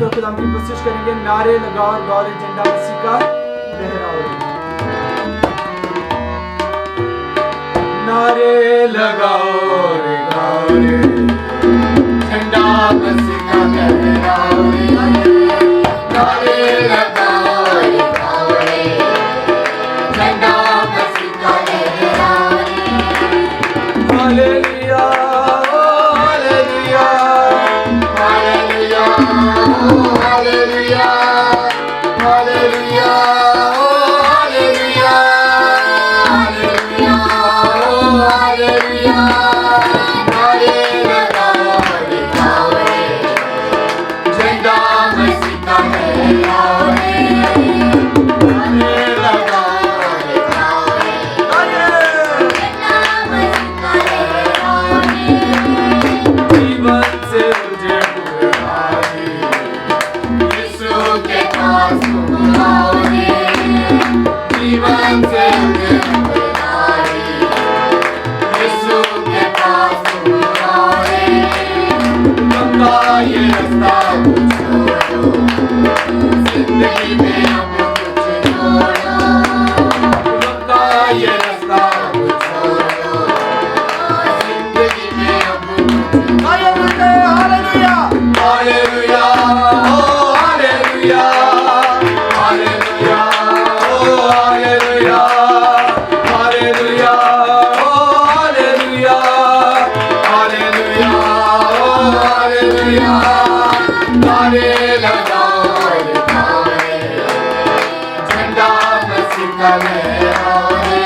कर खुदा की कोशिश करेंगे। नारे लगाओ और गौर झंडा मसीह का लहराओ। नारे लगाओ रे गाओ रे, झंडा मसीह का लहराओ रे। नारे लगाओ रे गाओ रे, झंडा मसीह का लहराओ रे। Hallelujah hallelujah hallelujah hallelujah hallelujah hallelujah hallelujah. नारे लगाओ रे गाओ रे, झंडा मसीह का लहराओ रे। नारे लगाओ रे गाओ रे, झंडा मसीह का लहराओ रे। जीवन से मुझे पुकारे, यीशु के पास तुम आओ रे। जीवन से मुझे पुकारे, यीशु के पास तुम आओ रे। लंबा ये रास्ता छोड़ो, जिंदगी में अब कुछ जोड़ो। लंबा ये रास्ता छोड़ो, जिंदगी में अब कुछ। हालेलुया हालेलुया ओ हालेलुया हालेलुया ओ हालेलुया हालेलुया ओ हालेलुया हालेलुया ओ हालेलुया। नारे लगाओ रे गाओ रे, झंडा मसीह का लहराओ रे।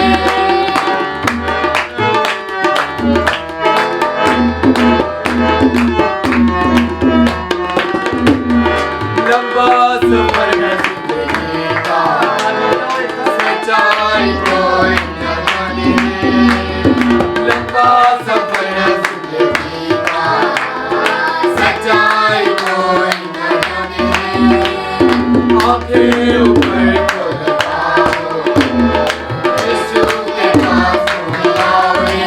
लंबा सफर है जिंदगी का, सच्चाई कोई न जाने। लंबा सफर है जिंदगी का, सच्चाई कोई न जाने। आंखें ऊपर को लगाओ, यीशु के पास तुम आओ रे।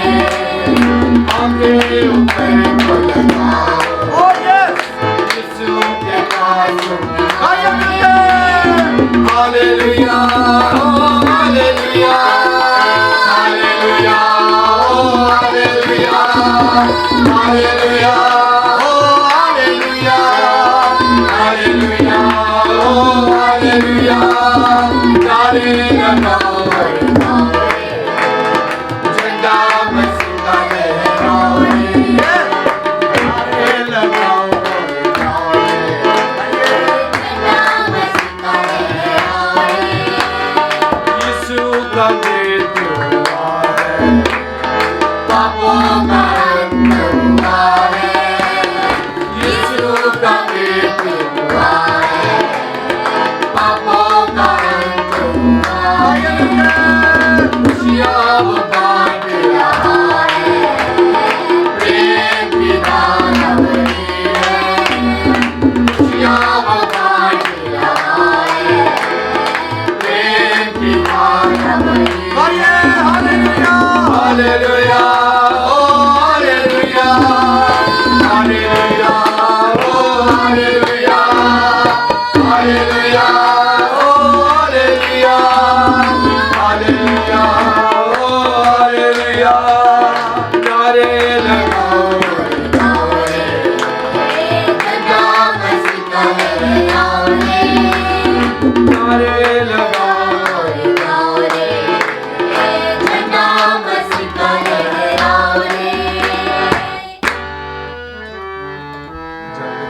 आंखें ऊपर को लगाओ, यीशु के पास तुम आओ रे। Hallelujah hallelujah hallelujah hallelujah hallelujah hallelujah hallelujah hallelujah. नारे लगाओ रे गाओ रे, झंडा मसीह का लहराओ रे। नारे लगाओ रे गाओ रे, झंडा मसीह का लहराओ रे। यीशु का मृत्यु हुआ है, पापों का अंत हुआ है। यीशु का मृत्यु हुआ है, पापों का अंत हुआ है। खुशियाँ वो बांट रहा है, प्रेम की दान भरी है। खुशियाँ वो बांट रहा है, प्रेम की दान भरी है। हालेलुया हालेलुया ओ हालेलुया हालेलुया ओ हालेलुया हालेलुया ओ हालेलुया हालेलुया ओ हालेलुया। नारे लगाओ रे गाओ रे, झंडा मसीह का लहराओ रे। नारे लगाओ